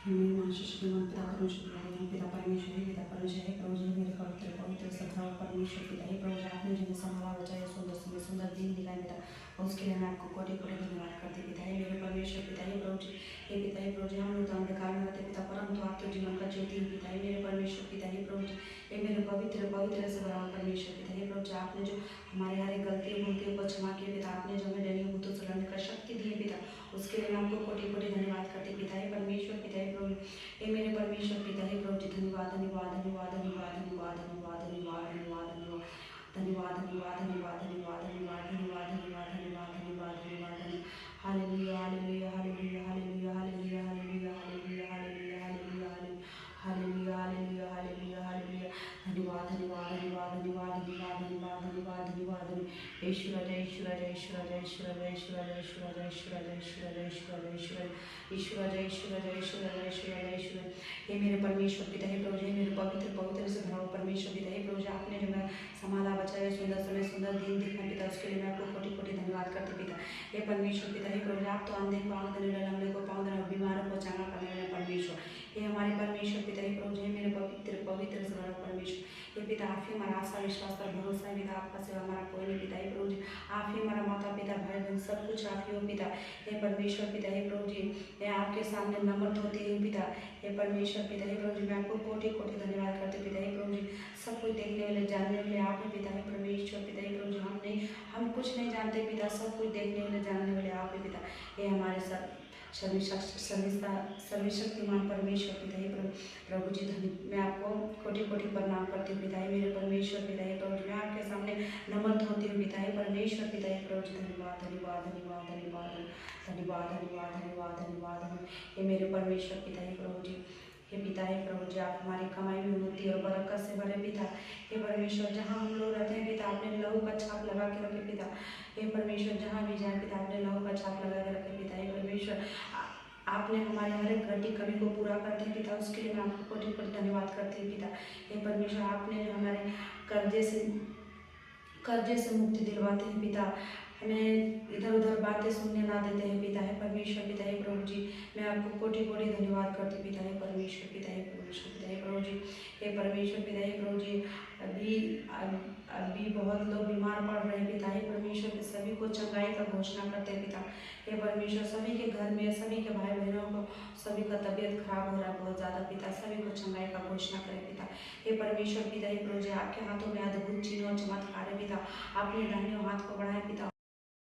श्रीमान पिता परमेश्वर पिता परमेश्वर पिता परमेश्वर प्रभु जी मेरे पवित्र पवित्र सद्भाव परमेश्वर पिता हे प्रभु जी आपने जिन्हें संभाला बचाया सुंदर सुंदर सुंदर दिन दिखाए पिता उसके लिए मैं आपको कोटि कोटि धन्यवाद करती पिता हे मेरे परमेश्वर पिता हे प्रभु जी हे पिता हे प्रभु जी हम लोग तो अंधकार में रहते पिता परंतु आप तो जीवन का ज्योति है पिता हे मेरे परमेश्वर पिता हे प्रभु जी हे मेरे पवित्र पवित्र सद्भाव परमेश्वर पिता हे प्रभु जी आपने जो हमारे हर एक गलती भूलतियों को क्षमा किए पिता आपने जो हमें डरियों भूतों से लड़ने का शक्ति दी है पिता उसके लिए मैं आपको कोटि कोटि धन्यवाद करती पिता हे परमेश्वर पिता हे प्रभु हे मेरे परमेश्वर पिता हे प्रभु जी धन्यवाद धन्यवाद धन्यवाद धन्यवाद धन्यवाद धन्यवाद धन्यवाद धन्यवाद धन्यवाद धन्यवाद धन्यवाद धन्यवाद धन्यवाद धन्यवाद धन्यवाद धन्यवाद धन्यवाद धन्यवाद hallelujah hallelujah hallelujah hallelujah hallelujah hallelujah hallelujah hallelujah hallelujah hallelujah hallelujah hallelujah hallelujah धन्यवाद धन्यवाद धन्यवाद धन्यवाद धन्यवाद धन्यवाद धन्यवाद धन्यवाद ईश्वर जय ईश्वर जय ईश्वर जय ईश्वर जय ईश्वर जय ईश्वर जय ईश्वर जय ईश्वर जय ईश्वर जय ईश्वर ईश्वर जय ईश्वर जय ईश्वर जय ईश्वर जय ईश्वर हे मेरे परमेश्वर पिता हे प्रभु जी मेरे पवित्र पवित्र से भरा परमेश्वर पिता हे प्रभु जी आपने जो मैं संभाला बचाया सुंदर समय सुंदर दिन दिखना पिता उसके लिए मैं आपको कोटि कोटि धन्यवाद करती पिता हे परमेश्वर पिता हे प्रभु जी आप तो अंधे को आंख देने वाले लंगड़े को पाँव देने बीमारों को चंगा करने वाले परमेश्वर हे हमारे परमेश्वर पिता हे प्रभु जी मेरे पवित्र पवित्र से भरा परमेश्वर हे पिता आप ही हमारा आशा विश्वास और भरोसा है पिता आपका सिवा हमारा कोई नहीं पिता हे प्रभु जी आप ही हमारा माता पिता भाई बहन सब कुछ आप ही हो पिता हे परमेश्वर पिता हे प्रभु जी मैं आपके सामने नम्र होती हूँ पिता हे परमेश्वर पिता हे प्रभु जी मैं आपको कोटि कोटि धन्यवाद करते पिता हे प्रभु जी सब कुछ देखने वाले जानने वाले आप ही पिता हे परमेश्वर पिता हे प्रभु जी हम कुछ नहीं जानते पिता सब कुछ देखने वाले जानने वाले आप ही पिता हे हमारे सब सर्वशक्तिमान परमेश्वर पिता हे प्रभु जी धन्य मैं आपको कोटि कोटि प्रणाम करती हूँ पिता हे मेरे परमेश्वर पिता हे प्रभु जी मैं आपके सामने नमन होती हूँ पिता हे परमेश्वर पिता हे प्रभु जी धन्यवाद धन्यवाद धन्यवाद धन्यवाद धन्यवाद धन्यवाद धन्यवाद धन्यवाद हे मेरे परमेश्वर पिता हे प्रभु जी हे पिता हे प्रभु जी आप हमारी कमाई में उन्नति और बरकत से भरे पिता हे परमेश्वर जहाँ हम लोग रहते हैं पिता आपने लहू का छाप लगा के रखे पिता हे परमेश्वर जहाँ भी जाए पिता आपने लहू का छाप लगा के रखे पिता हे परमेश्वर आपने हमारे हर एक घटी कमी को पूरा करते हैं पिता उसके लिए मैं आपको कोटि कोटि धन्यवाद करती हूँ पिता हे परमेश्वर आपने जो हमारे कर्जे से मुक्ति दिलवाते हैं पिता हमें इधर उधर बातें सुनने ना देते हैं पिता है परमेश्वर पिता हे प्रभु जी मैं आपको कोटि कोटि धन्यवाद करती पिता हे परमेश्वर पिता हे परमेश्वर पिता हे प्रभु जी हे परमेश्वर पिता हे प्रभु जी अभी बहुत लोग बीमार पड़ रहे हैं पिता हे परमेश्वर सभी को चंगाई का घोषणा करते हैं पिता हे परमेश्वर सभी के घर में सभी के भाई बहनों को सभी का तबीयत खराब हो रहा है बहुत ज़्यादा पिता सभी को चंगाई का घोषणा करें पिता हे परमेश्वर पिता हे प्रभु जी आपके हाथों में अद्भुत चिन्ह और चमत्कार है पिता आपने दाहिने हाथ को बढ़ाया पिता